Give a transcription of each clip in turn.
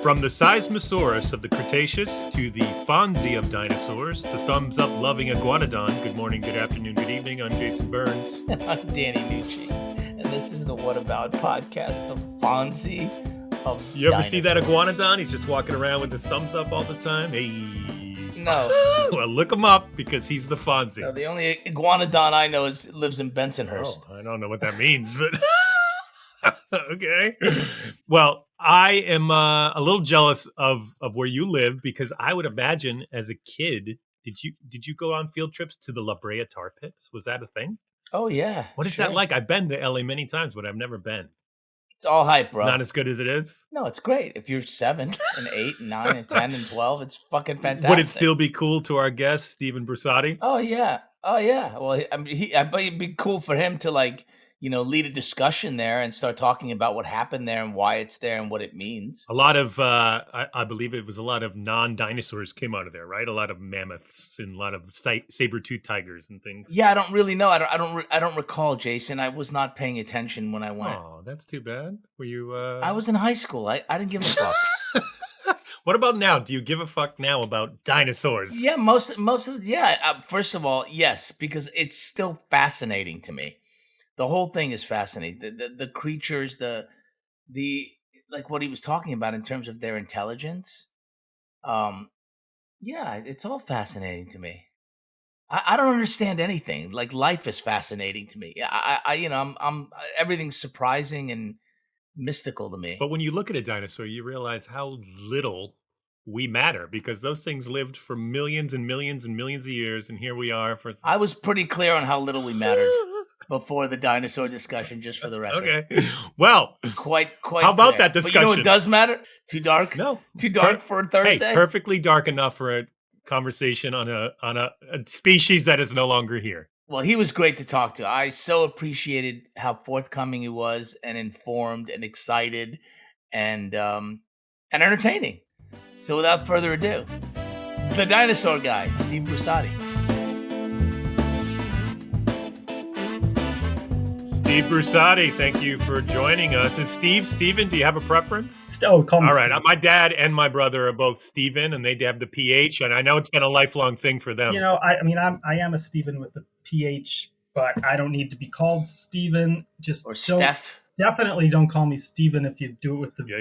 From the Seismosaurus of the Cretaceous to the Fonzie of dinosaurs, the thumbs-up loving iguanodon. Good morning, good afternoon, good evening. I'm Jason Burns. I'm Danny Nucci, and this is the What About podcast, the Fonzie of You ever dinosaurs. see that iguanodon? He's just walking around with his thumbs up all the time. Hey. No. Well, look him up because he's the Fonzie. No, the only iguanodon I know lives in Bensonhurst. Oh, I don't know what that means, but okay. Well, I am a little jealous of where you live because I would imagine as a kid, did you go on field trips to the La Brea tar pits? Was that a thing? Oh, yeah. What is that like? I've been to LA many times, but I've never been. It's all hype, bro. It's not as good as it is? No, it's great. If you're 7 and 8 and 9 and 10 and 12, it's fucking fantastic. Would it still be cool to our guest, Steve Brusatte? Oh, yeah. Oh, yeah. Well, I bet it'd be cool for him to, lead a discussion there and start talking about what happened there and why it's there and what it means. A lot of, I believe it was a lot of non-dinosaurs came out of there, right? A lot of mammoths and a lot of saber-toothed tigers and things. Yeah, I don't really know. I don't recall, Jason. I was not paying attention when I went. Oh, that's too bad. Were you? I was in high school. I didn't give a fuck. What about now? Do you give a fuck now about dinosaurs? Yeah, most of first of all, yes, because it's still fascinating to me. The whole thing is fascinating. The creatures, the like what he was talking about in terms of their intelligence. Yeah, it's all fascinating to me. I don't understand anything. Like life is fascinating to me. I'm everything's surprising and mystical to me. But when you look at a dinosaur, you realize how little we matter because those things lived for millions and millions and millions of years, and here we are. I was pretty clear on how little we mattered before the dinosaur discussion, just for the record. Okay. Well, quite. How about clear. that discussion? But you know what does matter? Too dark? No. Too dark for a Thursday? Hey, perfectly dark enough for a conversation on a species that is no longer here. Well, he was great to talk to. I so appreciated how forthcoming he was and informed and excited and entertaining. So without further ado, the dinosaur guy, Steve Brusatte. Steve Brusatte, thank you for joining us. Is Steven, do you have a preference? Oh, call me All right. Steve. My dad and my brother are both Steven, and they have the PH, and I know it's been a lifelong thing for them. You know, I am a Steven with the PH, but I don't need to be called Steven. Or Steph. Definitely don't call me Steven if you do it with the V,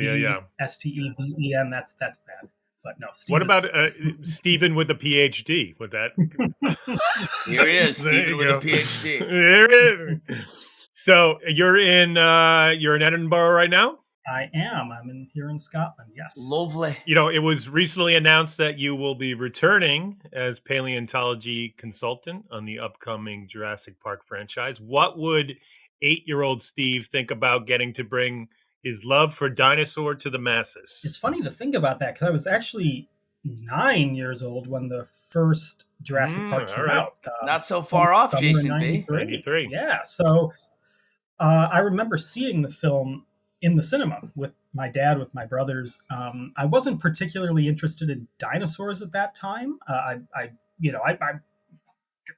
Steven. That's bad. But no, Steven. What about Steven with a PhD? Would that? Here he is, Steven with a PhD. There it is. So you're in Edinburgh right now? I am. I'm here in Scotland. Yes. Lovely. You know, it was recently announced that you will be returning as paleontology consultant on the upcoming Jurassic Park franchise. What would 8-year-old Steve think about getting to bring his love for dinosaur to the masses? It's funny to think about that because I was actually 9 years old when the first Jurassic Park came out. Not so far off, Jason B. 93. Yeah. So I remember seeing the film in the cinema with my dad, with my brothers. I wasn't particularly interested in dinosaurs at that time. I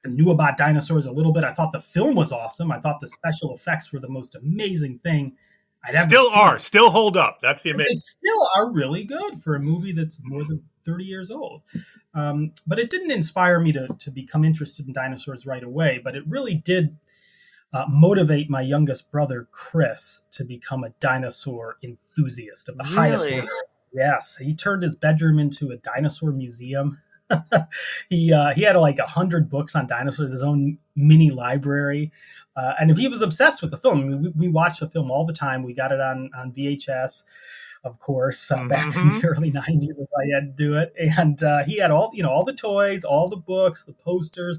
knew about dinosaurs a little bit. I thought the film was awesome. I thought the special effects were the most amazing thing I'd ever seen. Still hold up. That's the amazing. They still are really good for a movie that's more than 30 years old. But it didn't inspire me to become interested in dinosaurs right away. But it really did motivate my youngest brother, Chris, to become a dinosaur enthusiast of the highest order. Yes, he turned his bedroom into a dinosaur museum. He had like 100 books on dinosaurs, his own mini library. And he was obsessed with the film. I mean, we watched the film all the time. We got it on VHS, of course, back in the early 90s as I had to do it. And he had all the toys, all the books, the posters.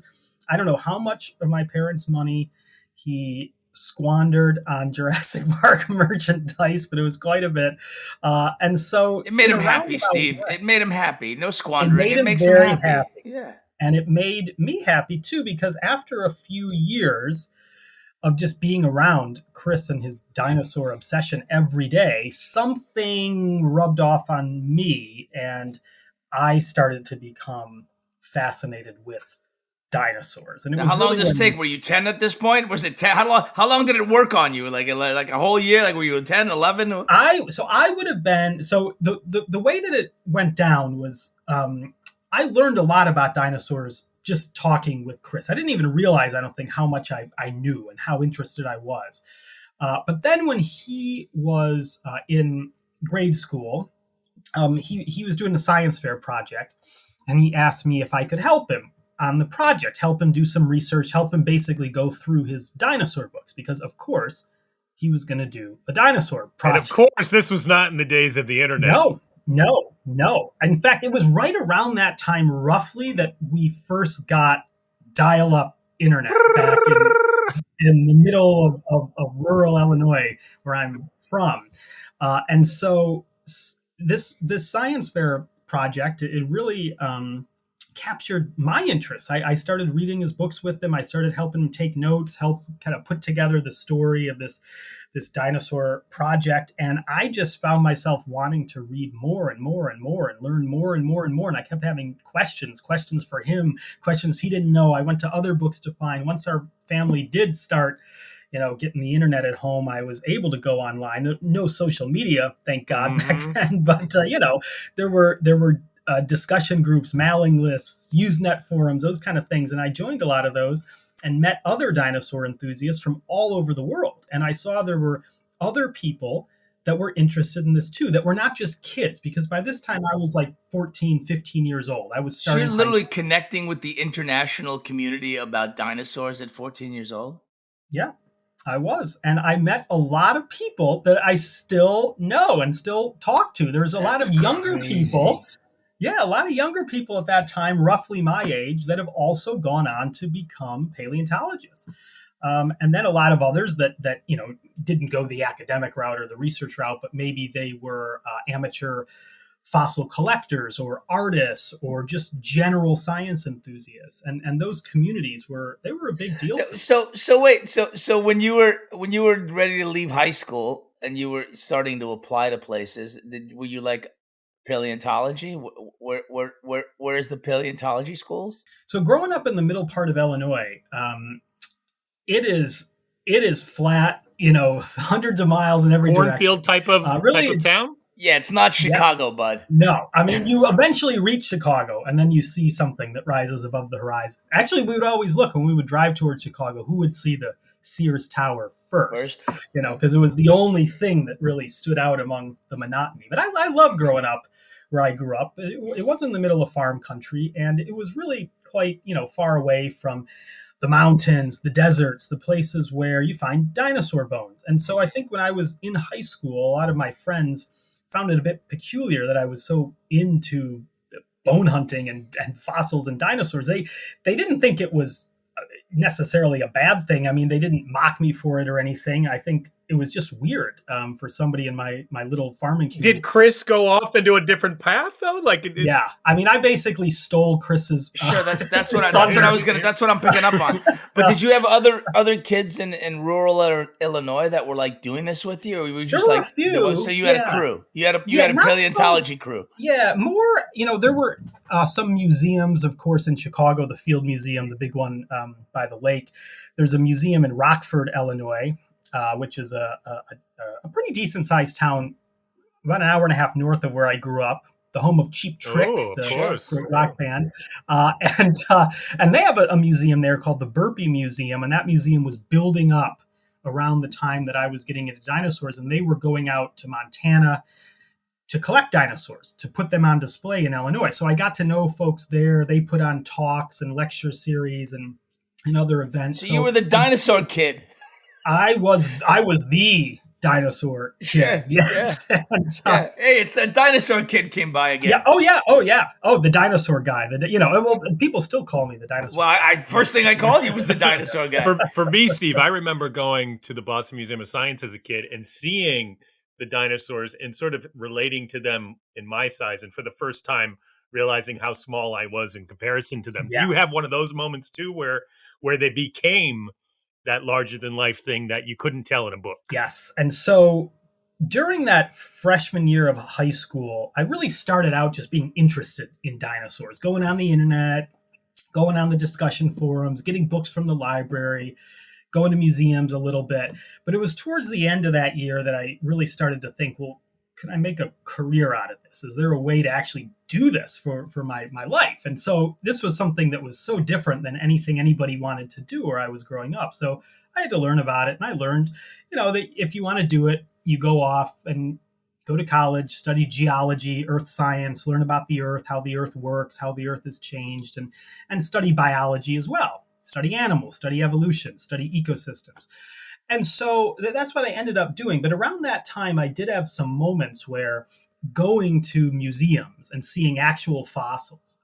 I don't know how much of my parents' money he squandered on Jurassic Park merchandise, but it was quite a bit. And so it made him happy, Steve. It made him happy. No squandering. It makes him happy. Yeah. And it made me happy too, because after a few years of just being around Chris and his dinosaur obsession every day, something rubbed off on me and I started to become fascinated with dinosaurs. And it Now, was how long really did this take? Were you 10 at this point? Was it 10? How long did it work on you? Like a whole year? Like were you 10, 11? I would have been, so the way that it went down was, I learned a lot about dinosaurs just talking with Chris. I didn't even realize, I don't think, how much I knew and how interested I was. But then when he was in grade school, he was doing the science fair project, and he asked me if I could help him on the project, help him do some research, help him basically go through his dinosaur books, because of course he was going to do a dinosaur And project. of course, this was not in the days of the internet. No. In fact, it was right around that time, roughly, that we first got dial-up internet back in the middle of rural Illinois, where I'm from. And so this science fair project, it really captured my interest. I started reading his books with him. I started helping him take notes, help kind of put together the story of this dinosaur project. And I just found myself wanting to read more and more and more and learn more and more and more. And I kept having questions for him, questions he didn't know. I went to other books to find. Once our family did start, getting the internet at home, I was able to go online. No social media, thank God, back then. But, there were discussion groups, mailing lists, Usenet forums, those kind of things. And I joined a lot of those and met other dinosaur enthusiasts from all over the world. And I saw there were other people that were interested in this too, that were not just kids, because by this time I was like 14, 15 years old. I was starting. So you're literally connecting with the international community about dinosaurs at 14 years old? Yeah, I was. And I met a lot of people that I still know and still talk to. There's a lot of younger people. Yeah, a lot of younger people at that time, roughly my age, that have also gone on to become paleontologists. And then a lot of others that didn't go the academic route or the research route, but maybe they were amateur fossil collectors or artists or just general science enthusiasts. And those communities were a big deal. So when you were ready to leave high school and you were starting to apply to places, were you like, paleontology? Where is the paleontology schools? So growing up in the middle part of Illinois, it is flat, hundreds of miles in every cornfield direction. type of town. Yeah, it's not Chicago, bud. No, I mean, you eventually reach Chicago, and then you see something that rises above the horizon. Actually, we would always look when we would drive towards Chicago, who would see the Sears Tower first, because it was the only thing that really stood out among the monotony. But I loved growing up where I grew up. It was in the middle of farm country, and it was really quite, far away from the mountains, the deserts, the places where you find dinosaur bones. And so I think when I was in high school, a lot of my friends found it a bit peculiar that I was so into bone hunting and fossils and dinosaurs. They didn't think it was necessarily a bad thing. I mean, they didn't mock me for it or anything. I think it was just weird for somebody in my little farming community. Did Chris go off into a different path though? Yeah, I mean, I basically stole Chris's. Sure, that's what I was gonna. That's what I'm picking up on. But did you have other kids in rural Illinois that were like doing this with you, or were you just there like were a few. So you had a crew. You had a paleontology crew. Yeah, more. There were some museums, of course, in Chicago, the Field Museum, the big one by the lake. There's a museum in Rockford, Illinois, which is a pretty decent sized town, about an hour and a half north of where I grew up, the home of Cheap Trick, the rock band. And they have a museum there called the Burpee Museum. And that museum was building up around the time that I was getting into dinosaurs. And they were going out to Montana to collect dinosaurs, to put them on display in Illinois. So I got to know folks there. They put on talks and lecture series and other events. So you were the dinosaur kid. I was the dinosaur kid. Sure. Yes. Yeah. Hey, it's that dinosaur kid came by again. Yeah. Oh, the dinosaur guy. Well, people still call me the dinosaur. Well, first thing I called you was the dinosaur guy. For me, Steve, I remember going to the Boston Museum of Science as a kid and seeing the dinosaurs and sort of relating to them in my size, and for the first time realizing how small I was in comparison to them. Yeah. Do you have one of those moments too where they became that larger than life thing that you couldn't tell in a book? Yes. And so during that freshman year of high school, I really started out just being interested in dinosaurs, going on the internet, going on the discussion forums, getting books from the library, going to museums a little bit. But it was towards the end of that year that I really started to think, well, can I make a career out of this? Is there a way to actually do this for my life? And so this was something that was so different than anything anybody wanted to do where I was growing up. So I had to learn about it. And I learned, that if you want to do it, you go off and go to college, study geology, earth science, learn about the earth, how the earth works, how the earth has changed, and study biology as well. Study animals, study evolution, study ecosystems. And so that's what I ended up doing. But around that time, I did have some moments where going to museums and seeing actual fossils,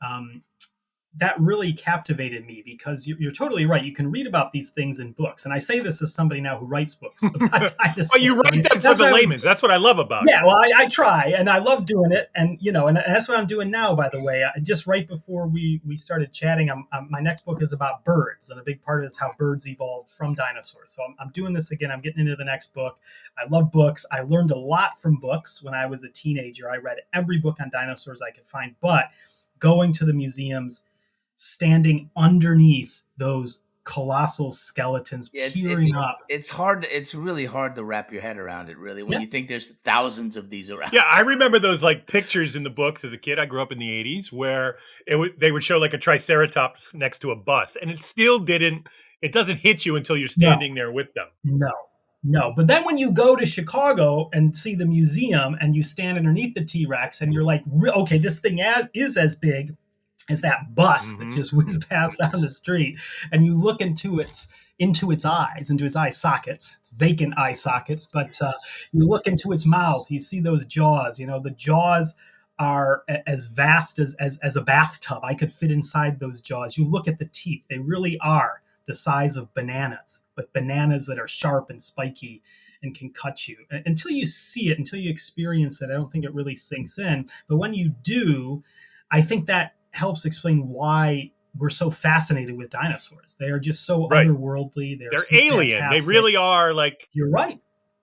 that really captivated me, because you're totally right. You can read about these things in books. And I say this as somebody now who writes books about dinosaurs. Well, you write them for the layman. That's what I love about it. Yeah, well, I try, and I love doing it. And, and that's what I'm doing now, by the way. Just right before we started chatting, my next book is about birds. And a big part of it is how birds evolved from dinosaurs. So I'm doing this again. I'm getting into the next book. I love books. I learned a lot from books when I was a teenager. I read every book on dinosaurs I could find. But going to the museums, standing underneath those colossal skeletons, peering up. It's hard. It's really hard to wrap your head around it, really, when you think there's thousands of these around. Yeah, I remember those pictures in the books as a kid. I grew up in the 80s where they would show a triceratops next to a bus, and it doesn't hit you until you're standing there with them. No. But then when you go to Chicago and see the museum and you stand underneath the T-Rex and you're like, okay, this thing is as big as that bus that just whizzed past down the street, and you look into its eyes, into its eye sockets. It's vacant eye sockets, but you look into its mouth. You see those jaws. The jaws are as vast as a bathtub. I could fit inside those jaws. You look at the teeth; they really are the size of bananas, but bananas that are sharp and spiky and can cut you. Until you see it, until you experience it, I don't think it really sinks in. But when you do, I think that helps explain why we're so fascinated with dinosaurs. They are just so otherworldly. They're alien. Fantastic. They really are You're right.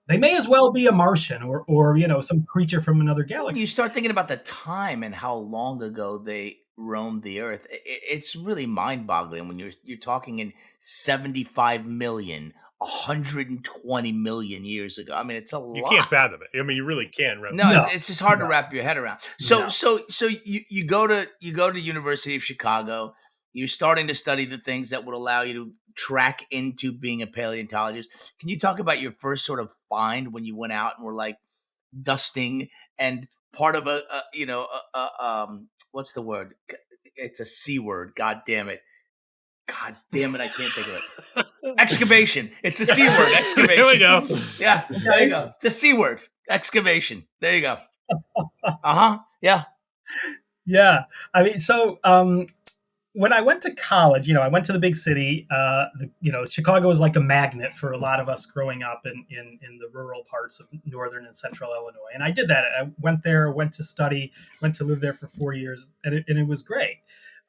They may as well be a Martian or some creature from another galaxy. You start thinking about the time and how long ago they roamed the Earth. It's really mind-boggling when you're talking in 75 million, 120 million years ago. I mean, it's a lot. You can't fathom it. I mean, you really can't. No, it's just hard to wrap your head around. So you go to University of Chicago. You're starting to study the things that would allow you to track into being a paleontologist. Can you talk about your first sort of find when you went out and were dusting and part of what's the word? It's a C word. God damn it, I can't think of it. Excavation. It's the C word, excavation. There we go. Yeah, there you go. It's a C word, excavation. There you go. Yeah. Yeah. I mean, so when I went to college, I went to the big city. Chicago was like a magnet for a lot of us growing up in the rural parts of northern and central Illinois. And I did that. I went there, went to study, went to live there for 4 years, and it was great.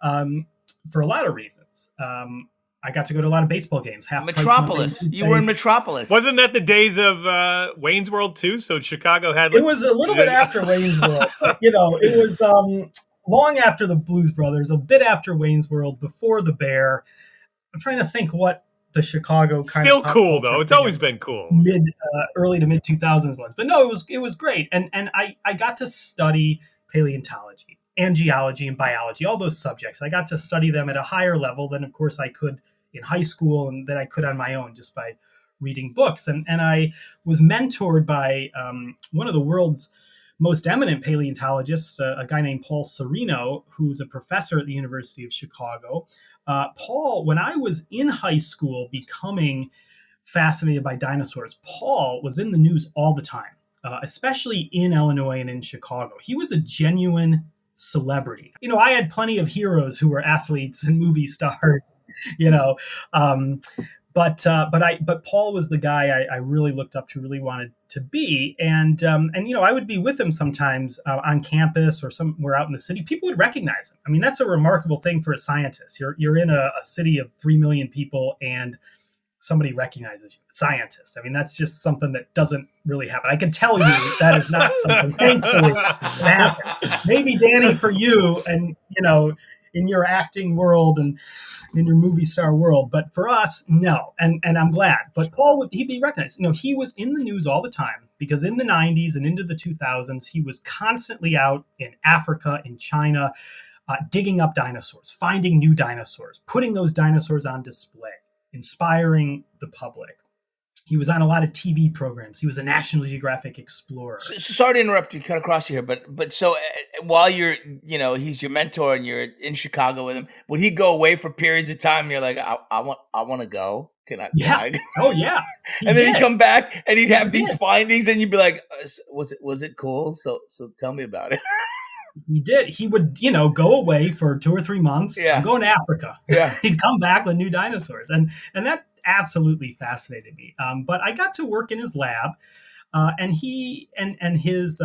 For a lot of reasons. I got to go to a lot of baseball games. Metropolis. You were in Metropolis. Wasn't that the days of Wayne's World too? So Chicago had. It was a little bit after Wayne's World. It was long after the Blues Brothers, a bit after Wayne's World, before the Bear. I'm trying to think what the Chicago kind still of cool though. It's always been cool. Early to mid 2000s was, but no, it was great, and I got to study paleontology and geology and biology, all those subjects. I got to study them at a higher level than, of course, I could in high school and that I could on my own just by reading books. And I was mentored by one of the world's most eminent paleontologists, a guy named Paul Serino, who's a professor at the University of Chicago. Paul, when I was in high school becoming fascinated by dinosaurs, Paul was in the news all the time, especially in Illinois and in Chicago. He was a genuine celebrity. I had plenty of heroes who were athletes and movie stars, but Paul was the guy I really looked up to, really wanted to be. And I would be with him sometimes on campus or somewhere out in the city. People would recognize him. I mean, that's a remarkable thing for a scientist. You're in a city of 3 million people and somebody recognizes you, scientist. I mean, that's just something that doesn't really happen. I can tell you that is not something, thankfully, that happens. Maybe, Danny, for you, and, in your acting world and in your movie star world. But for us, no. And I'm glad. But Paul, he'd be recognized. He was in the news all the time because in the 90s and into the 2000s, he was constantly out in Africa, in China, digging up dinosaurs, finding new dinosaurs, putting those dinosaurs on display, inspiring the public. He was on a lot of TV programs. He was a National Geographic explorer. So sorry to interrupt you, cut across you here, but so while you're, he's your mentor and you're in Chicago with him, would he go away for periods of time? And you're like, I want to go. Can I? Yeah. Oh yeah. And then he'd come back and he'd have these findings, and you'd be like, was it cool? So tell me about it. He did. He would, go away for 2 or 3 months. Yeah. And go into Africa. Yeah. He'd come back with new dinosaurs, and that absolutely fascinated me. But I got to work in his lab, and he and his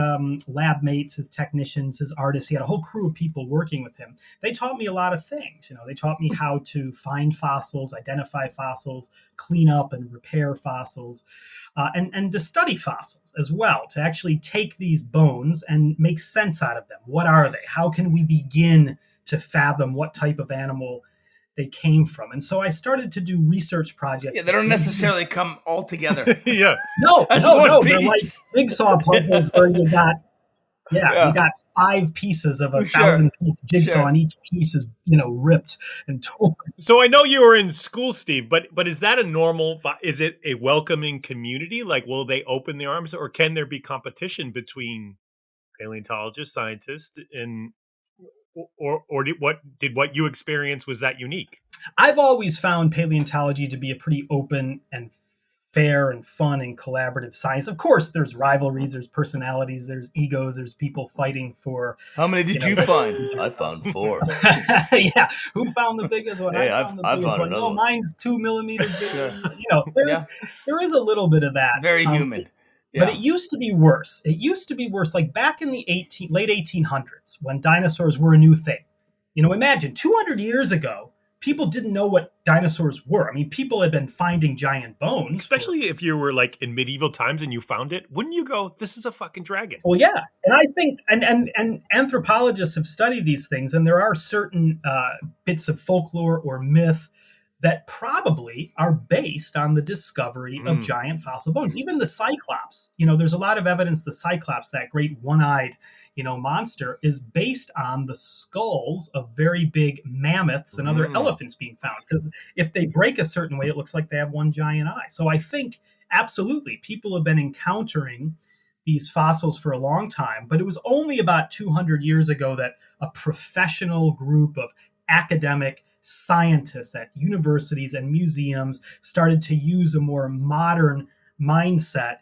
lab mates, his technicians, his artists. He had a whole crew of people working with him. They taught me a lot of things. They taught me how to find fossils, identify fossils, clean up and repair fossils. And to study fossils as well, to actually take these bones and make sense out of them. What are they? How can we begin to fathom what type of animal they came from? And so I started to do research projects. Yeah, they don't necessarily come all together. Yeah. No. Piece. They're like jigsaw puzzles where you got 5 pieces of a 1,000-piece jigsaw, and each piece is, ripped and torn. So I know you were in school, Steve, but is that is it a welcoming community? Like, will they open their arms, or can there be competition between paleontologists, scientists, and or did what you experienced, was that unique? I've always found paleontology to be a pretty open and fair and fun and collaborative science. Of course, there's rivalries, there's personalities, there's egos, there's people fighting for... How many did you find? I found 4. Yeah. Who found the biggest one? Hey, I found the biggest one. No, mine's 2 millimeters bigger. There is a little bit of that. Very human. Yeah. But it used to be worse. Like back in the late 1800s, when dinosaurs were a new thing. Imagine 200 years ago, people didn't know what dinosaurs were. I mean, people had been finding giant bones. Especially if you were like in medieval times and you found it, wouldn't you go, this is a fucking dragon? Well, yeah. And I think, and anthropologists have studied these things, and there are certain bits of folklore or myth that probably are based on the discovery of giant fossil bones. Even the Cyclops, there's a lot of evidence the Cyclops, that great one-eyed, monster, is based on the skulls of very big mammoths and other elephants being found. Because if they break a certain way, it looks like they have one giant eye. So I think absolutely people have been encountering these fossils for a long time, but it was only about 200 years ago that a professional group of academic scientists at universities and museums started to use a more modern mindset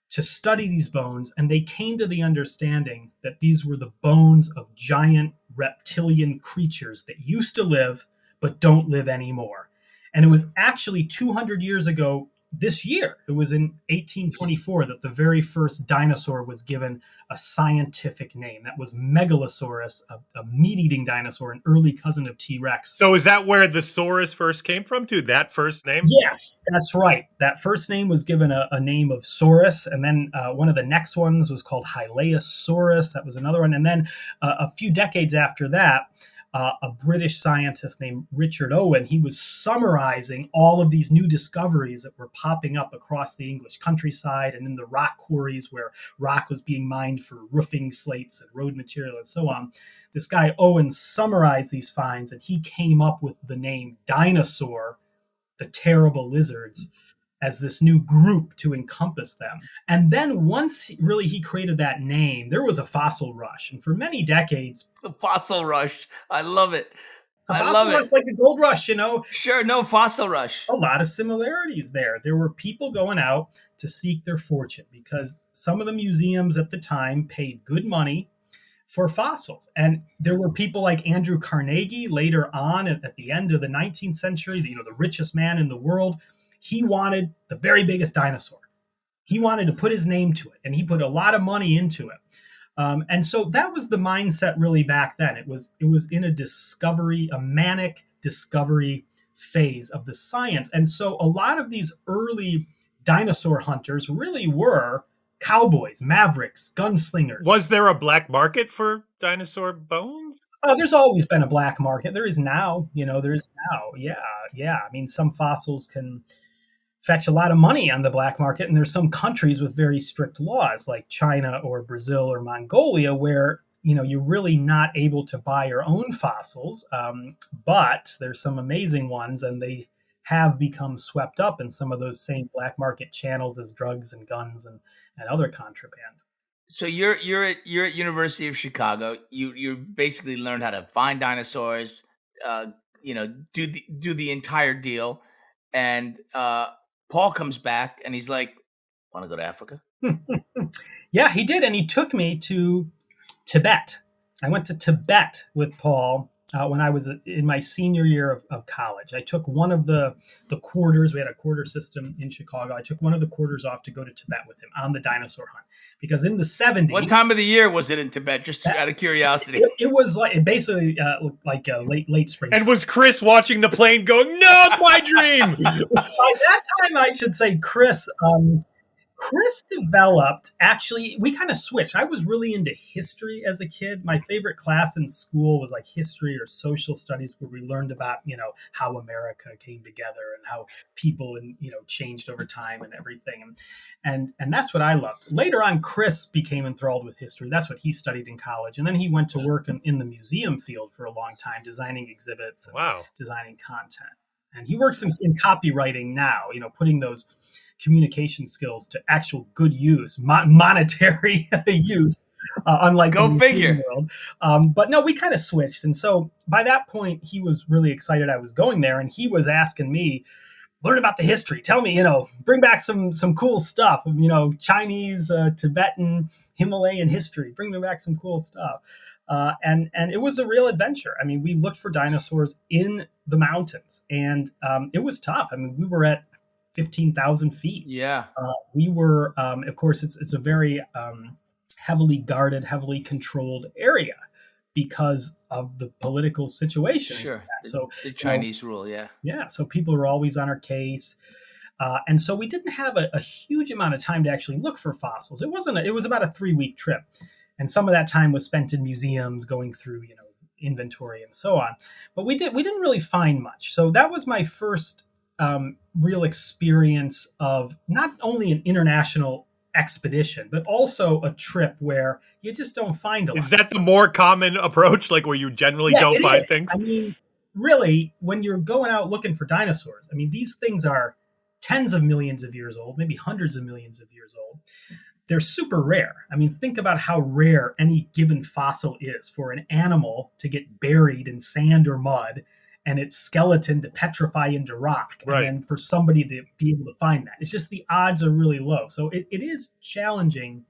to study these bones, and they came to the understanding that these were the bones of giant reptilian creatures that used to live but don't live anymore. And it was actually 200 years ago this year, it was in 1824, that the very first dinosaur was given a scientific name. That was Megalosaurus, a meat-eating dinosaur, an early cousin of T-Rex. So is that where the Saurus first came from, too? That first name? Yes, that's right. That first name was given a name of Saurus, and then one of the next ones was called Hylaeosaurus. That was another one. And then a few decades after that, a British scientist named Richard Owen, he was summarizing all of these new discoveries that were popping up across the English countryside and in the rock quarries where rock was being mined for roofing slates and road material and so on. This guy Owen summarized these finds, and he came up with the name dinosaur, the terrible lizards, as this new group to encompass them. And then once really he created that name, there was a fossil rush. And for many decades... The fossil rush. I love it. I love it. Like a gold rush, Sure, no, fossil rush. A lot of similarities there. There were people going out to seek their fortune because some of the museums at the time paid good money for fossils. And there were people like Andrew Carnegie later on at the end of the 19th century, the richest man in the world. He wanted the very biggest dinosaur. He wanted to put his name to it, and he put a lot of money into it. And so that was the mindset really back then. It was in a manic discovery phase of the science. And so a lot of these early dinosaur hunters really were cowboys, mavericks, gunslingers. Was there a black market for dinosaur bones? There's always been a black market. There is now, there is now. Yeah, yeah. I mean, some fossils can fetch a lot of money on the black market, and there's some countries with very strict laws, like China or Brazil or Mongolia, where you're really not able to buy your own fossils. But there's some amazing ones, and they have become swept up in some of those same black market channels as drugs and guns and other contraband. So you're at University of Chicago. You basically learned how to find dinosaurs. Uh, do the entire deal, and Paul comes back and he's like, "Want to go to Africa?" Yeah, he did, and he took me to Tibet. I went to Tibet with Paul when I was in my senior year of college. I took one of the quarters. We had a quarter system in Chicago. I took one of the quarters off to go to Tibet with him on the dinosaur hunt, because in the 70s, What time of the year was it in Tibet? Just out of curiosity. it was like basically like late spring. And was Chris watching the plane going, "No, my dream"? By that time, I should say Chris developed, actually, we kind of switched. I was really into history as a kid. My favorite class in school was like history or social studies, where we learned about, how America came together and how people changed over time and everything. And that's what I loved. Later on, Chris became enthralled with history. That's what he studied in college. And then he went to work in the museum field for a long time, designing exhibits and Wow. designing content. And he works in copywriting now, putting those communication skills to actual good use, monetary use, unlike Go the figure. world. But no, we kind of switched. And so by that point, he was really excited I was going there. And he was asking me, learn about the history. Tell me, bring back some cool stuff, Chinese, Tibetan, Himalayan history. Bring me back some cool stuff. And it was a real adventure. I mean, we looked for dinosaurs in the mountains, and it was tough. I mean, we were at 15,000 feet. Yeah. We were, of course, it's a very heavily guarded, heavily controlled area because of the political situation. Sure. So the Chinese rule, yeah. Yeah. So people were always on our case. And so we didn't have a huge amount of time to actually look for fossils. It was about a 3-week trip. And some of that time was spent in museums going through, inventory and so on. But we didn't really find much. So that was my first real experience of not only an international expedition, but also a trip where you just don't find a lot. Is that the more common approach, like where you generally don't find things? I mean, really, when you're going out looking for dinosaurs, I mean, these things are tens of millions of years old, maybe hundreds of millions of years old. They're super rare. I mean, think about how rare any given fossil is for an animal to get buried in sand or mud and its skeleton to petrify into rock, Right. and then for somebody to be able to find that. It's just the odds are really low. So it is challenging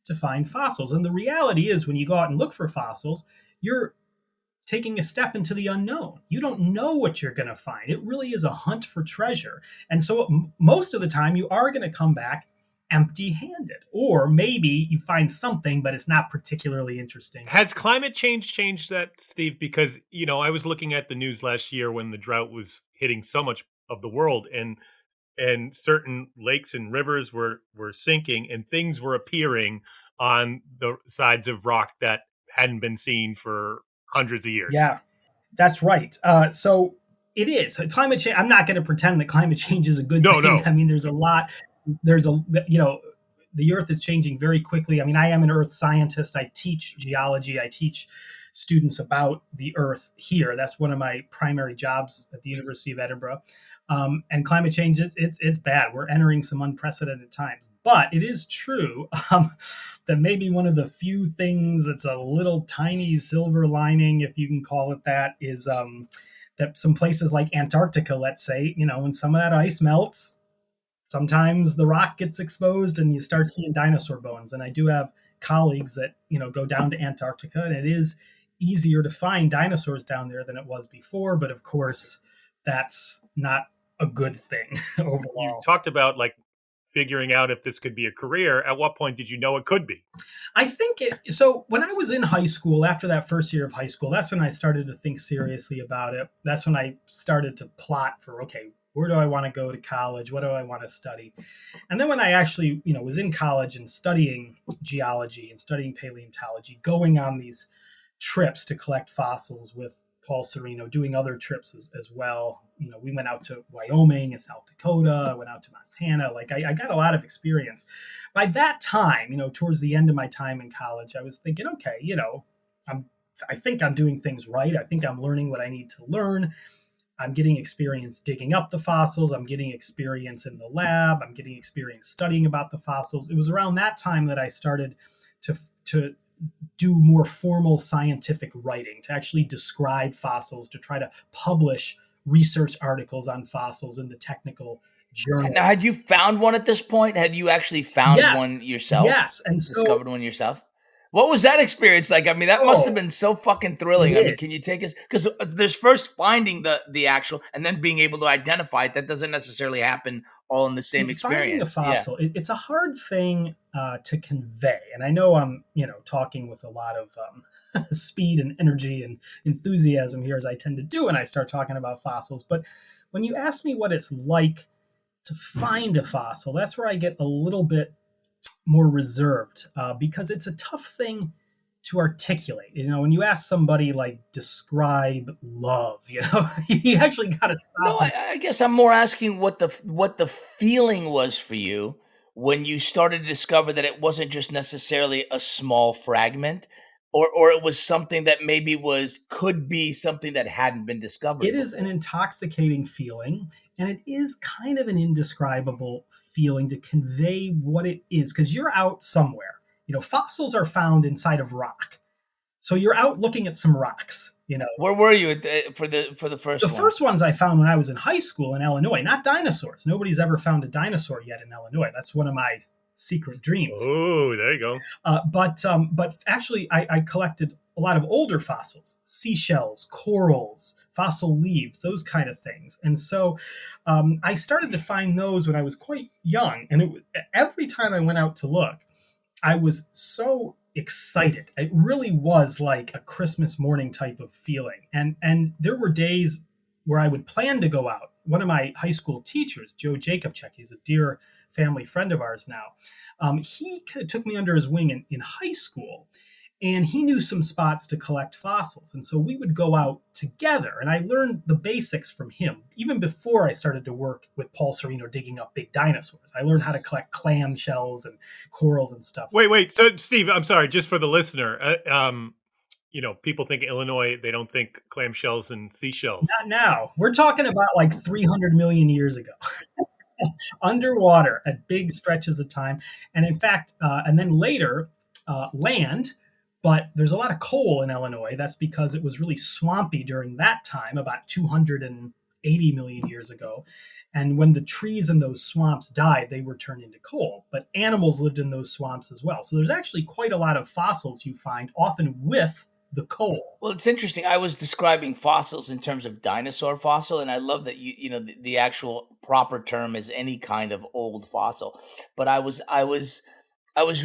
to find fossils. And the reality is, when you go out and look for fossils, you're taking a step into the unknown. You don't know what you're going to find. It really is a hunt for treasure. And so most of the time, you are going to come back empty-handed, or maybe you find something, but it's not particularly interesting. Has climate change changed that, Steve? Because, I was looking at the news last year when the drought was hitting so much of the world, and certain lakes and rivers were sinking, and things were appearing on the sides of rock that hadn't been seen for hundreds of years. Yeah, that's right. So it is climate change. I'm not going to pretend that climate change is a good thing. No. I mean, the earth is changing very quickly. I mean, I am an earth scientist. I teach geology. I teach students about the earth here. That's one of my primary jobs at the University of Edinburgh. And climate change, it's bad. We're entering some unprecedented times. But it is true that maybe one of the few things that's a little tiny silver lining, if you can call it that, is that some places like Antarctica, let's say, when some of that ice melts, sometimes the rock gets exposed and you start seeing dinosaur bones. And I do have colleagues that, go down to Antarctica, and it is easier to find dinosaurs down there than it was before. But of course, that's not a good thing overall. You talked about figuring out if this could be a career. At what point did you know it could be? I think so when I was in high school, after that first year of high school, that's when I started to think seriously about it. That's when I started to plot for, okay, where do I want to go to college? What do I want to study? And then when I actually, was in college and studying geology and studying paleontology, going on these trips to collect fossils with Paul Sereno, doing other trips as well. We went out to Wyoming and South Dakota. I went out to Montana. Like I got a lot of experience. By that time, towards the end of my time in college, I was thinking, okay, I think I'm doing things right. I think I'm learning what I need to learn. I'm getting experience digging up the fossils. I'm getting experience in the lab. I'm getting experience studying about the fossils. It was around that time that I started to do more formal scientific writing, to actually describe fossils, to try to publish research articles on fossils in the technical journal. Now, had you found one at this point? Had you actually found one yourself? Yes. And discovered one yourself? What was that experience like? I mean, that must have been so fucking thrilling. I mean, can you take us? Because there's first finding the actual, and then being able to identify it. That doesn't necessarily happen all in the same experience. Finding a fossil, it's a hard thing to convey. And I know I'm, talking with a lot of speed and energy and enthusiasm here, as I tend to do when I start talking about fossils. But when you ask me what it's like to find a fossil, that's where I get a little bit more reserved, because it's a tough thing to articulate. When you ask somebody like describe love, you actually got to stop. No, I guess I'm more asking what the feeling was for you when you started to discover that it wasn't just necessarily a small fragment, or it was something that maybe could be something that hadn't been discovered. It is an intoxicating feeling, and it is kind of an indescribable feeling to convey what it is, because you're out somewhere. Fossils are found inside of rock. So you're out looking at some rocks, Where were you for the first The one? first ones I found when I was in high school in Illinois, not dinosaurs. Nobody's ever found a dinosaur yet in Illinois. That's one of my secret dreams. Oh, there you go. But actually, I collected a lot of older fossils, seashells, corals, fossil leaves, those kind of things. And so I started to find those when I was quite young. And every time I went out to look, I was so excited. It really was like a Christmas morning type of feeling. And there were days where I would plan to go out. One of my high school teachers, Joe Jacobchek, he's a dear family friend of ours now. He kind of took me under his wing in high school, and he knew some spots to collect fossils. And so we would go out together, and I learned the basics from him. Even before I started to work with Paul Sereno digging up big dinosaurs, I learned how to collect clam shells and corals and stuff. Wait. So, Steve, I'm sorry, just for the listener, people think Illinois, they don't think clamshells and seashells. Not now. We're talking about like 300 million years ago. Underwater at big stretches of time. And in fact, and then later, land. But there's a lot of coal in Illinois. That's because it was really swampy during that time, about 280 million years ago. And when the trees in those swamps died, they were turned into coal. But animals lived in those swamps as well. So there's actually quite a lot of fossils you find, often with the coal. Well, it's interesting. I was describing fossils in terms of dinosaur fossil, and I love that the actual proper term is any kind of old fossil. But I was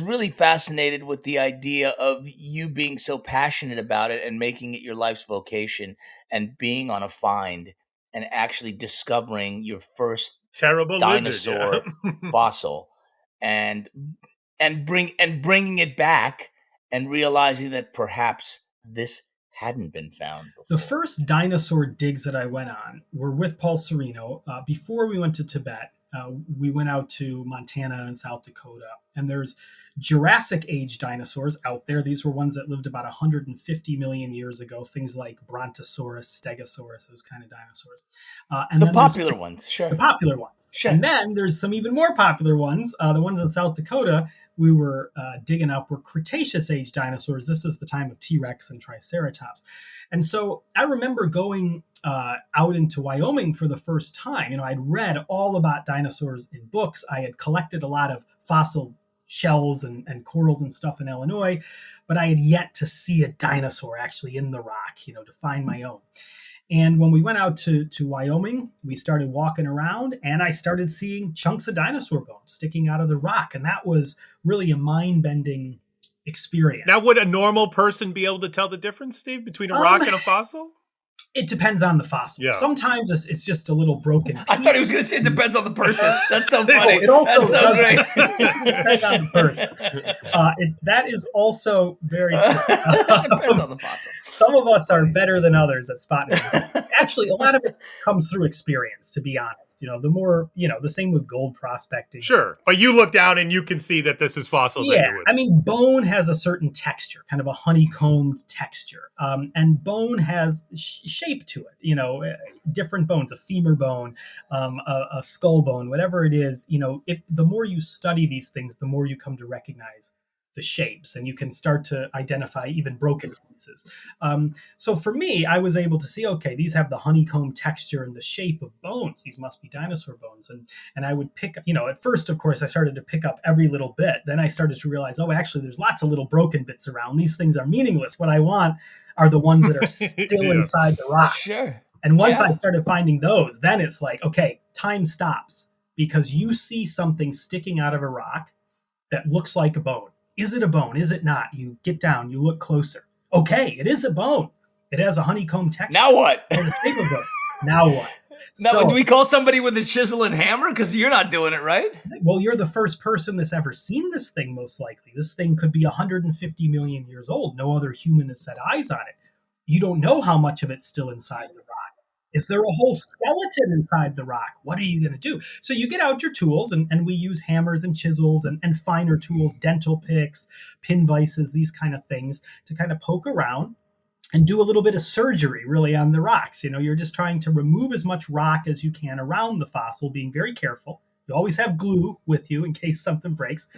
really fascinated with the idea of you being so passionate about it and making it your life's vocation, and being on a find and actually discovering your first terrible dinosaur lizard, yeah. fossil, and bringing it back and realizing that perhaps this hadn't been found before. The first dinosaur digs that I went on were with Paul Sereno. Before we went to Tibet, we went out to Montana and South Dakota, and there's Jurassic age dinosaurs out there. These were ones that lived about 150 million years ago, things like Brontosaurus, Stegosaurus, those kind of dinosaurs. And the popular ones, sure. The popular ones. Sure. And then there's some even more popular ones. The ones in South Dakota we were digging up were Cretaceous age dinosaurs. This is the time of T-Rex and Triceratops. And so I remember going out into Wyoming for the first time. I'd read all about dinosaurs in books. I had collected a lot of fossil shells and corals and stuff in Illinois, but I had yet to see a dinosaur actually in the rock, to find my own. And when we went out to Wyoming, we started walking around, and I started seeing chunks of dinosaur bones sticking out of the rock. And that was really a mind-bending experience. Now, would a normal person be able to tell the difference, Steve, between a rock and a fossil? It depends on the fossil. Yeah. Sometimes it's just a little broken I piece. thought he was going to say it depends on the person. That's so funny. Oh, it also That's so does great. depend on the person. That is also very true. It depends on the fossil. Some of us are better than others at spotting it. Actually, a lot of it comes through experience, to be honest. The more, the same with gold prospecting. Sure. But you look down and you can see that this is fossil. Yeah, I mean, bone has a certain texture, kind of a honeycombed texture, and bone has shape to it. Different bones, a femur bone, a skull bone, whatever it is. The more you study these things, the more you come to recognize the shapes, and you can start to identify even broken pieces. So for me, I was able to see, okay, these have the honeycomb texture and the shape of bones. These must be dinosaur bones. And I would pick, at first, of course, I started to pick up every little bit. Then I started to realize, oh, actually, there's lots of little broken bits around. These things are meaningless. What I want are the ones that are still inside the rock. Sure. And once I started finding those, then it's like, okay, time stops, because you see something sticking out of a rock that looks like a bone. Is it a bone? Is it not? You get down, you look closer. Okay, it is a bone. It has a honeycomb texture. Now what? The shape of it. Now what? Now, do we call somebody with a chisel and hammer? Because you're not doing it, right? Well, you're the first person that's ever seen this thing, most likely. This thing could be 150 million years old. No other human has set eyes on it. You don't know how much of it's still inside the rock. Is there a whole skeleton inside the rock? What are you going to do? So you get out your tools, and we use hammers and chisels and finer tools, dental picks, pin vices, these kind of things, to kind of poke around and do a little bit of surgery, really, on the rocks. You're just trying to remove as much rock as you can around the fossil, being very careful. You always have glue with you in case something breaks.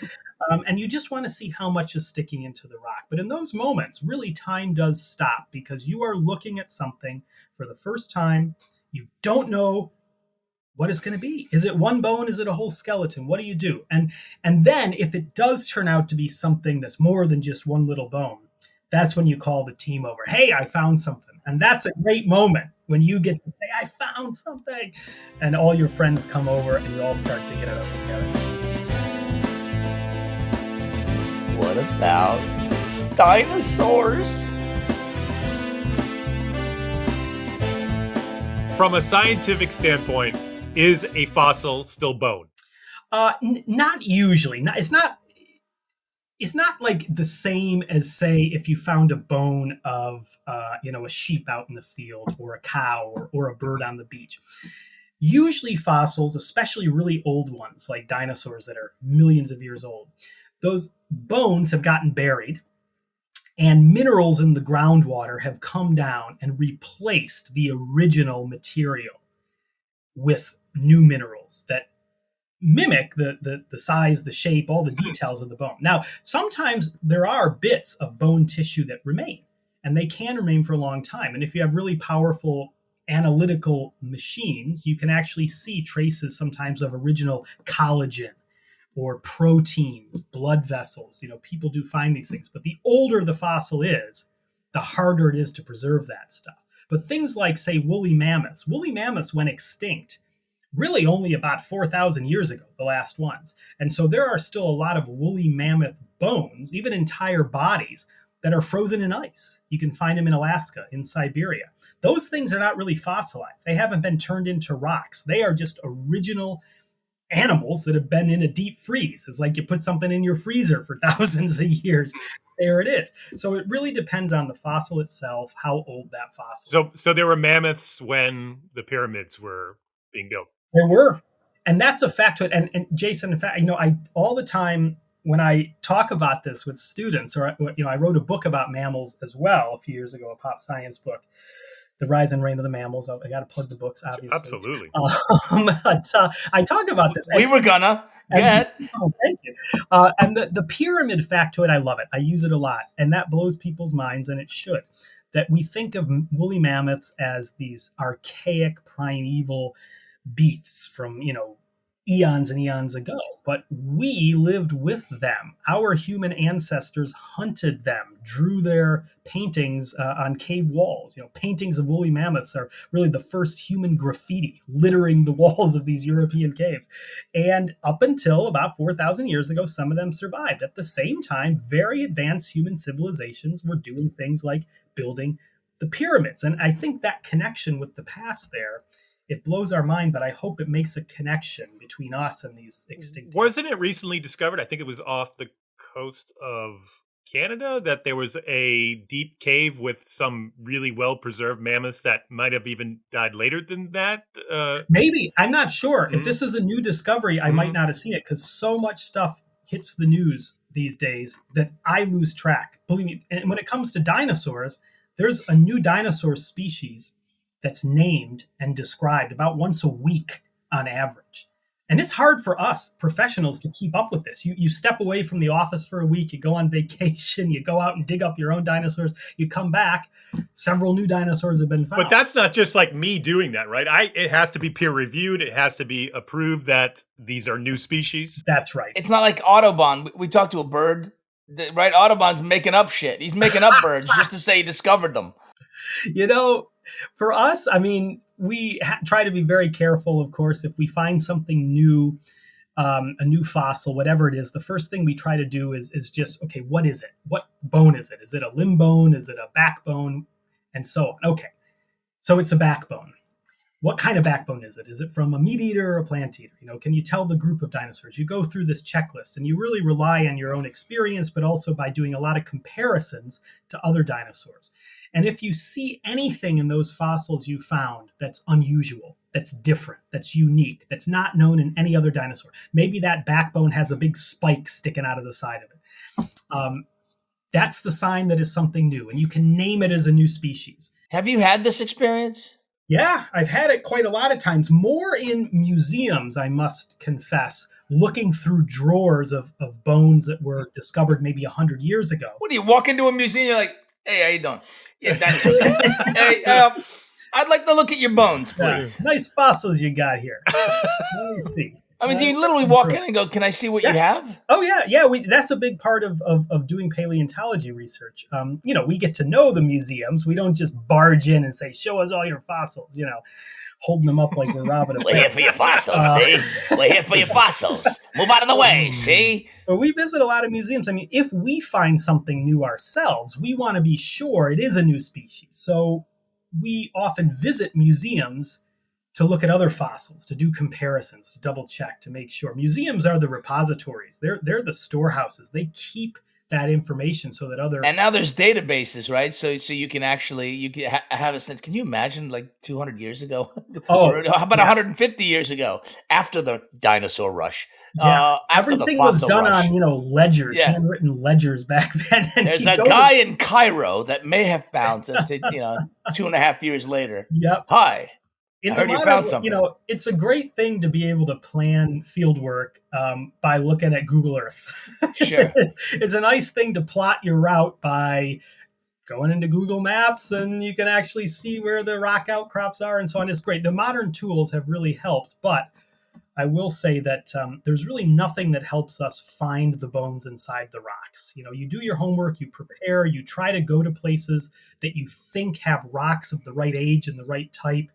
And you just want to see how much is sticking into the rock. But in those moments, really, time does stop, because you are looking at something for the first time. You don't know what it's going to be. Is it one bone? Is it a whole skeleton? What do you do? And then if it does turn out to be something that's more than just one little bone, that's when you call the team over. Hey, I found something. And that's a great moment when you get to say, I found something. And all your friends come over and you all start to get it up together. What about dinosaurs? From a scientific standpoint, is a fossil still bone? Not usually. It's not like the same as, say, if you found a bone of a sheep out in the field, or a cow, or a bird on the beach. Usually fossils, especially really old ones like dinosaurs that are millions of years old, those bones have gotten buried, and minerals in the groundwater have come down and replaced the original material with new minerals that mimic the size, the shape, all the details of the bone. Now, sometimes there are bits of bone tissue that remain, and they can remain for a long time. And if you have really powerful analytical machines, you can actually see traces sometimes of original collagen or proteins, blood vessels. People do find these things. But the older the fossil is, the harder it is to preserve that stuff. But things like, say, woolly mammoths went extinct really only about 4,000 years ago, the last ones. And so there are still a lot of woolly mammoth bones, even entire bodies, that are frozen in ice. You can find them in Alaska, in Siberia. Those things are not really fossilized. They haven't been turned into rocks. They are just original animals that have been in a deep freeze. It's like you put something in your freezer for thousands of years. There it is. So it really depends on the fossil itself, how old that fossil is. So there were mammoths when the pyramids were being built. There were. And that's a fact to it. And Jason, in fact, I all the time when I talk about this with students, or I wrote a book about mammals as well a few years ago, a pop science book, The Rise and Reign of the Mammals. I got to plug the books, obviously. Absolutely. But I talk about this. We were gonna. Thank you. And the pyramid factoid, I love it. I use it a lot. And that blows people's minds, and it should. That we think of woolly mammoths as these archaic, primeval beasts from, eons and eons ago, but we lived with them. Our human ancestors hunted them, drew their paintings on cave walls. Paintings of woolly mammoths are really the first human graffiti littering the walls of these European caves. And up until about 4,000 years ago, some of them survived. At the same time, very advanced human civilizations were doing things like building the pyramids. And I think that connection with the past there, it blows our mind, but I hope it makes a connection between us and these extinct. Wasn't it recently discovered? I think it was off the coast of Canada that there was a deep cave with some really well preserved mammoths that might have even died later than that. Maybe. I'm not sure. If Mhm. this is a new discovery, I might not have seen it because so much stuff hits the news these days that I lose track. Believe me. And when it comes to dinosaurs, there's a new dinosaur species that's named and described about once a week on average. And it's hard for us professionals to keep up with this. You step away from the office for a week, you go on vacation, you go out and dig up your own dinosaurs, you come back, several new dinosaurs have been found. But that's not just like me doing that, right? It has to be peer reviewed. It has to be approved that these are new species. That's right. It's not like Audubon. We talked to a bird, right? Audubon's making up shit. He's making up birds just to say he discovered them. You know, for us, I mean, we try to be very careful, of course, if we find something new, a new fossil, whatever it is, the first thing we try to do is just, okay, what is it? What bone is it? Is it a limb bone? Is it a backbone? And so on. Okay, so it's a backbone. What kind of backbone is it? Is it from a meat eater or a plant eater? You know, can you tell the group of dinosaurs? You go through this checklist and you really rely on your own experience, but also by doing a lot of comparisons to other dinosaurs. And if you see anything in those fossils you found that's unusual, that's different, that's unique, that's not known in any other dinosaur, maybe that backbone has a big spike sticking out of the side of it. That's the sign that is something new, and you can name it as a new species. Have you had this experience? Yeah, I've had it quite a lot of times, more in museums, I must confess, looking through drawers of bones that were discovered maybe 100 years ago. What do you walk into a museum? You're like, hey, how you doing? Yeah, dinosaurs. Hey, I'd like to look at your bones, please. Nice fossils you got here. Let me see. I mean, do you literally walk in and go, can I see what you have? Oh, yeah. That's a big part of doing paleontology research. We get to know the museums. We don't just barge in and say, show us all your fossils, holding them up like we're robbing a We're here for your fossils, see? We're here for your fossils. Move out of the way, see? But we visit a lot of museums. I mean, if we find something new ourselves, we want to be sure it is a new species. So we often visit museums to look at other fossils, to do comparisons, to double check, to make sure. Museums are the repositories. They're the storehouses. They keep that information so that other... And now there's databases, right? So you can actually have a sense. Can you imagine like 200 years ago? Or how about 150 years ago, after the dinosaur rush? Yeah, after everything the was fossil done rush. on, ledgers, handwritten ledgers back then. And there's a guy in Cairo that may have found something, 2.5 years later. Yep. Hi. I heard you found something. It's a great thing to be able to plan field work by looking at Google Earth. Sure. It's a nice thing to plot your route by going into Google Maps, and you can actually see where the rock outcrops are and so on. It's great. The modern tools have really helped, but I will say that there's really nothing that helps us find the bones inside the rocks. You do your homework, you prepare, you try to go to places that you think have rocks of the right age and the right type,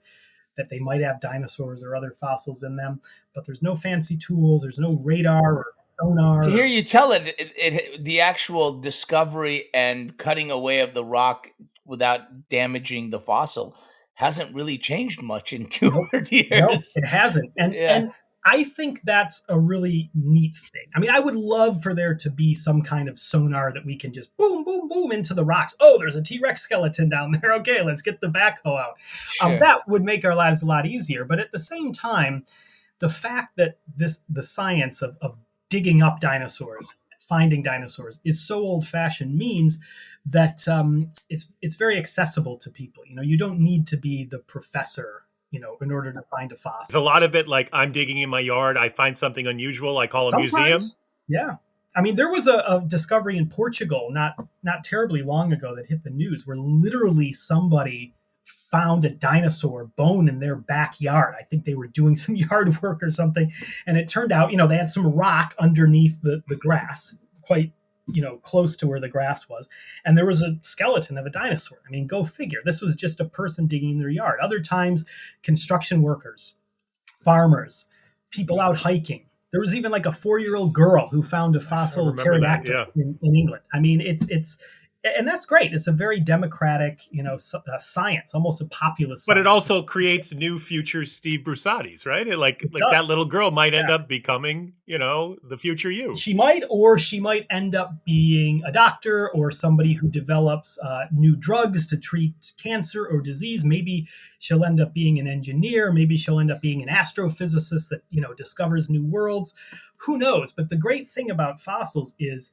that they might have dinosaurs or other fossils in them, but there's no fancy tools, there's no radar or sonar. To hear you tell it, the actual discovery and cutting away of the rock without damaging the fossil hasn't really changed much in 200 years. No, it hasn't. And I think that's a really neat thing. I mean, I would love for there to be some kind of sonar that we can just boom, boom, boom into the rocks. Oh, there's a T-Rex skeleton down there. Okay, let's get the backhoe out. Sure. That would make our lives a lot easier. But at the same time, the fact that the science of digging up dinosaurs, finding dinosaurs, is so old-fashioned means that it's very accessible to people. You don't need to be the professor in order to find a fossil. There's a lot of it, like I'm digging in my yard, I find something unusual, I call a museum. Yeah. I mean, there was a discovery in Portugal not terribly long ago that hit the news where literally somebody found a dinosaur bone in their backyard. I think they were doing some yard work or something. And it turned out, they had some rock underneath the grass, quite close to where the grass was. And there was a skeleton of a dinosaur. I mean, go figure. This was just a person digging in their yard. Other times, construction workers, farmers, people out hiking. There was even like a 4-year-old girl who found a fossil pterodactyl in England. I mean, it's And that's great. It's a very democratic, science, almost a populist But it science. also creates new future Steve Brusattis, right? It Like that does. little girl might end Yeah. up becoming, the future you. She might, or she might end up being a doctor or somebody who develops new drugs to treat cancer or disease. Maybe she'll end up being an engineer. Maybe she'll end up being an astrophysicist that discovers new worlds. Who knows? But the great thing about fossils is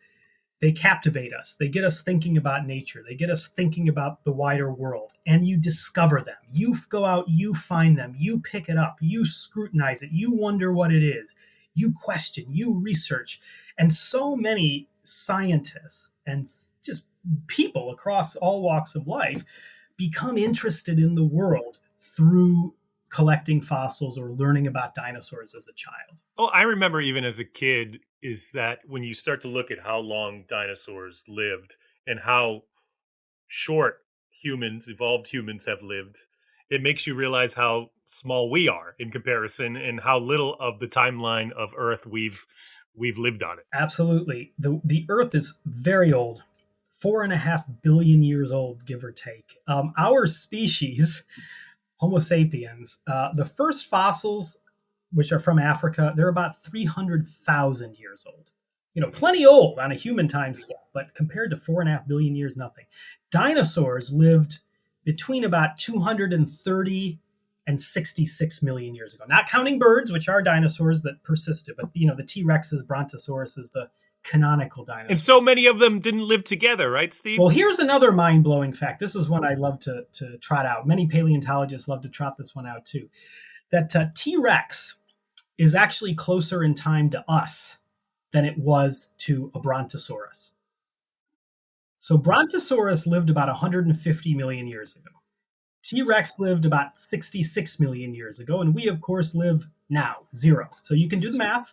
they captivate us. They get us thinking about nature. They get us thinking about the wider world. And you discover them. You go out, you find them, you pick it up, you scrutinize it, you wonder what it is, you question, you research. And so many scientists and just people across all walks of life become interested in the world through collecting fossils or learning about dinosaurs as a child. Oh, I remember even as a kid is that when you start to look at how long dinosaurs lived and how short evolved humans have lived, it makes you realize how small we are in comparison and how little of the timeline of Earth we've lived on it. Absolutely. The Earth is very old, 4.5 billion years old, give or take. Our species, Homo sapiens, the first fossils, which are from Africa, they're about 300,000 years old. Plenty old on a human time scale, but compared to 4.5 billion years, nothing. Dinosaurs lived between about 230 and 66 million years ago. Not counting birds, which are dinosaurs that persisted, but the T-Rexes, Brontosauruses, the canonical dinosaurs. And so many of them didn't live together, right, Steve? Well, here's another mind-blowing fact. This is one I love to trot out. Many paleontologists love to trot this one out too. That T-Rex is actually closer in time to us than it was to a Brontosaurus. So Brontosaurus lived about 150 million years ago. T-Rex lived about 66 million years ago, and we, of course, live now, 0. So you can do the math,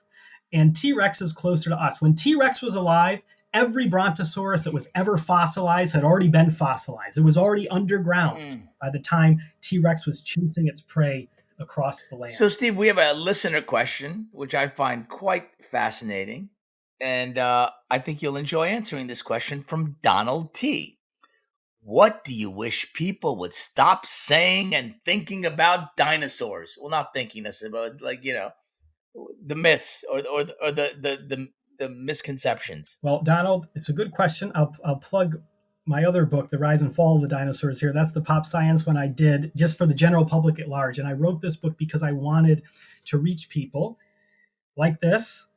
and T-Rex is closer to us. When T-Rex was alive, every Brontosaurus that was ever fossilized had already been fossilized. It was already underground by the time T-Rex was chasing its prey across the land. So, Steve, we have a listener question, which I find quite fascinating. And I think you'll enjoy answering this question from Donald T. What do you wish people would stop saying and thinking about dinosaurs? Well, not thinking this, but the myths or the misconceptions. Well, Donald, it's a good question. I'll plug my other book, The Rise and Fall of the Dinosaurs here. That's the pop science one I did just for the general public at large. And I wrote this book because I wanted to reach people like this,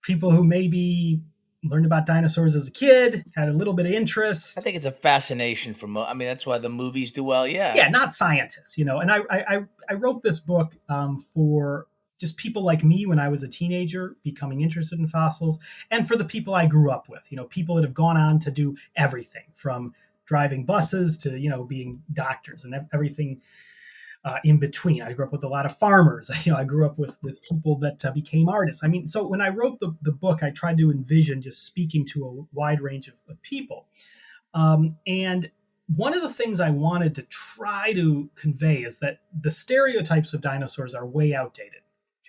people who maybe learned about dinosaurs as a kid, had a little bit of interest. I think it's a fascination that's why the movies do well. Yeah. Yeah, not scientists, And I wrote this book for just people like me when I was a teenager becoming interested in fossils, and for the people I grew up with, people that have gone on to do everything from driving buses to, being doctors and everything in between. I grew up with a lot of farmers. I grew up with people that became artists. So when I wrote the book, I tried to envision just speaking to a wide range of people. And one of the things I wanted to try to convey is that the stereotypes of dinosaurs are way outdated.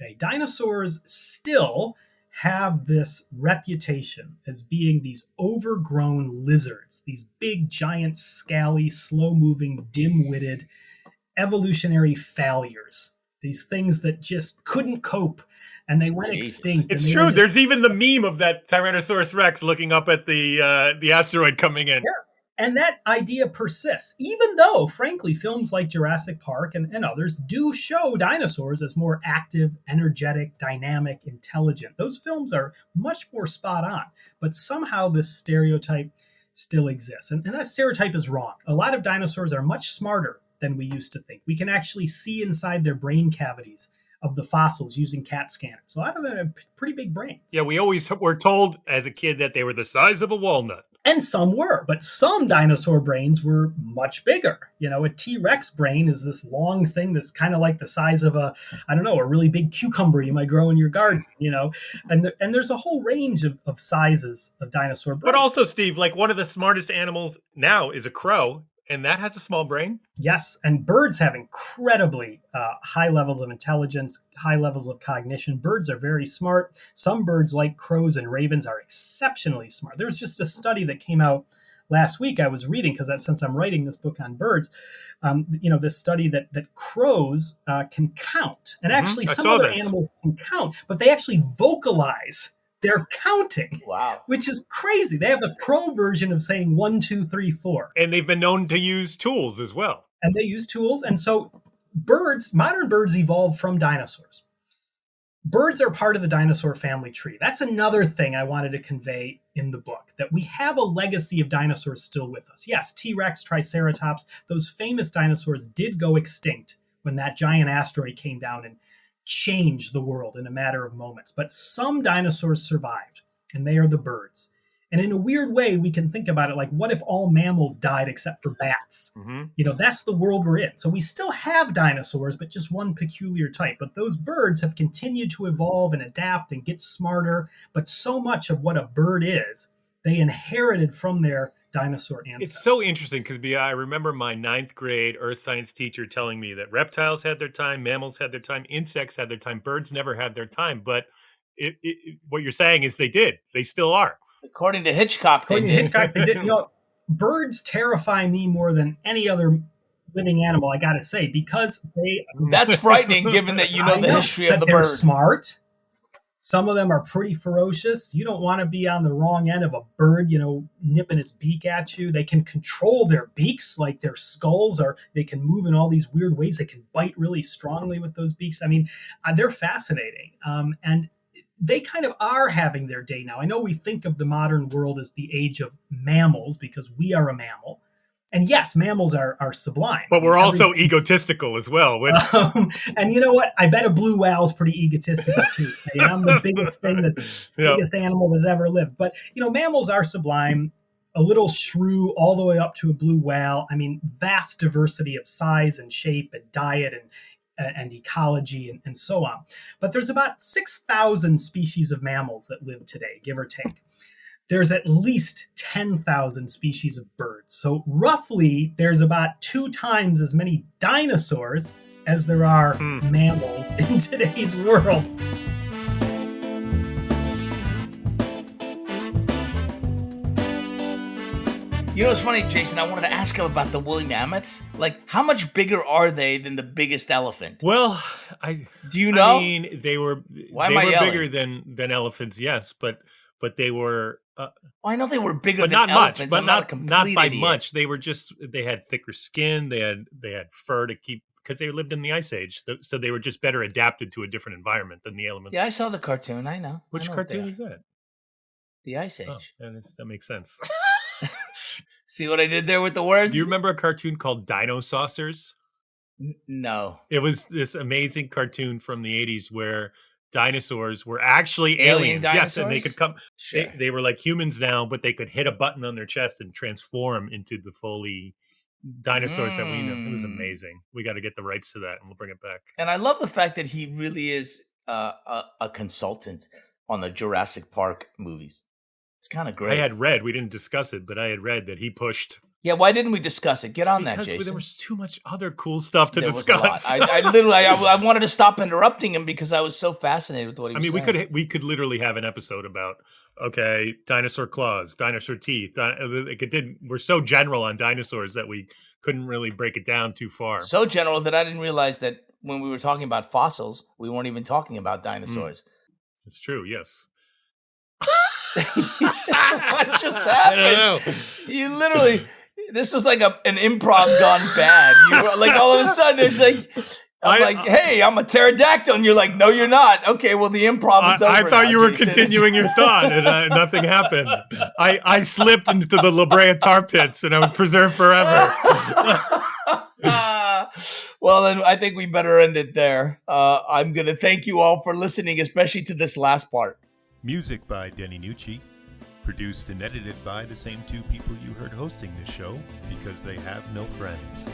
Okay, dinosaurs still have this reputation as being these overgrown lizards, these big, giant, scally, slow-moving, dim-witted evolutionary failures, these things that just couldn't cope and they went extinct. It's true. There's even the meme of that Tyrannosaurus Rex looking up at the asteroid coming in. Yeah. And that idea persists, even though, frankly, films like Jurassic Park and others do show dinosaurs as more active, energetic, dynamic, intelligent. Those films are much more spot on, but somehow this stereotype still exists. And that stereotype is wrong. A lot of dinosaurs are much smarter than we used to think. We can actually see inside their brain cavities of the fossils using CAT scanners. A lot of them have pretty big brains. Yeah, we always were told as a kid that they were the size of a walnut. And some were, but some dinosaur brains were much bigger. A T-Rex brain is this long thing that's kind of like the size of a really big cucumber you might grow in your garden, And there's a whole range of sizes of dinosaur brains. But also, Steve, like one of the smartest animals now is a crow, and that has a small brain. Yes, and birds have incredibly high levels of intelligence, high levels of cognition. Birds are very smart. Some birds, like crows and ravens, are exceptionally smart. There was just a study that came out last week I was reading, because since I'm writing this book on birds, this study that crows can count, and actually I some saw other this. animals can count, but they actually vocalize their counting. Wow. Which is crazy. They have a crow version of saying 1, 2, 3, 4. And they've been known to use tools as well. And they use tools. And so modern birds evolved from dinosaurs. Birds are part of the dinosaur family tree. That's another thing I wanted to convey in the book, that we have a legacy of dinosaurs still with us. Yes, T-Rex, Triceratops, those famous dinosaurs did go extinct when that giant asteroid came down and changed the world in a matter of moments. But some dinosaurs survived, and they are the birds. And in a weird way, we can think about it like, what if all mammals died except for bats? That's the world we're in. So we still have dinosaurs, but just one peculiar type. But those birds have continued to evolve and adapt and get smarter. But so much of what a bird is, they inherited from their dinosaur ancestors. It's so interesting because I remember my 9th grade earth science teacher telling me that reptiles had their time, mammals had their time, insects had their time, birds never had their time. But what you're saying is they did. They still are. According to Hitchcock, they did. Birds terrify me more than any other living animal, I got to say, because they... That's frightening, given that you know the history of the bird. They're smart. Some of them are pretty ferocious. You don't want to be on the wrong end of a bird, nipping its beak at you. They can control their beaks, like their skulls they can move in all these weird ways. They can bite really strongly with those beaks. I mean, they're fascinating. And they kind of are having their day now. I know we think of the modern world as the age of mammals because we are a mammal. And yes, mammals are sublime. But we're also egotistical as well. And you know what? I bet a blue whale is pretty egotistical too. I'm the biggest thing biggest animal that's ever lived. But, mammals are sublime, a little shrew all the way up to a blue whale. I mean, vast diversity of size and shape and diet and ecology and so on. But there's about 6,000 species of mammals that live today, give or take. There's at least 10,000 species of birds. So roughly, there's about 2 times as many dinosaurs as there are mammals in today's world. You know what's funny, Jason? I wanted to ask him about the woolly mammoths. Like, how much bigger are they than the biggest elephant? Well, do you know? I mean, they were bigger than elephants, yes, but they were. I know they were bigger but than not elephants. much, but not by idiot. much. They were they had thicker skin. They had fur to keep, because they lived in the Ice Age, so they were just better adapted to a different environment than the elements. Yeah, I saw the cartoon. I know. Which cartoon is that? The Ice Age. Oh, that makes sense. See what I did there with the words? Do you remember a cartoon called Dinosaurs? No. It was this amazing cartoon from the 80s where dinosaurs were actually aliens. Yes, and they could come. Sure. They were like humans now, but they could hit a button on their chest and transform into the fully dinosaurs that we know. It was amazing. We got to get the rights to that, and we'll bring it back. And I love the fact that he really is a consultant on the Jurassic Park movies. It's kind of great. I had read, we didn't discuss it, but I had read that he pushed. Yeah, why didn't we discuss it? Get on that, Jason. Because there was too much other cool stuff to discuss. I literally, I wanted to stop interrupting him because I was so fascinated with what he was saying. We could literally have an episode about, dinosaur claws, dinosaur teeth. We're so general on dinosaurs that we couldn't really break it down too far. So general that I didn't realize that when we were talking about fossils, we weren't even talking about dinosaurs. It's true, yes. What just happened? I don't know. You literally, this was like an improv gone bad. You were like, all of a sudden, it's like, I'm hey, I'm a pterodactyl. And you're like, no, you're not. Okay, well, the improv is over. I thought now, you were Jason. continuing your thought, and nothing happened. I slipped into the La Brea tar pits, and I was preserved forever. Well, then I think we better end it there. I'm going to thank you all for listening, especially to this last part. Music by Denny Nucci. Produced and edited by the same 2 people you heard hosting this show, because they have no friends.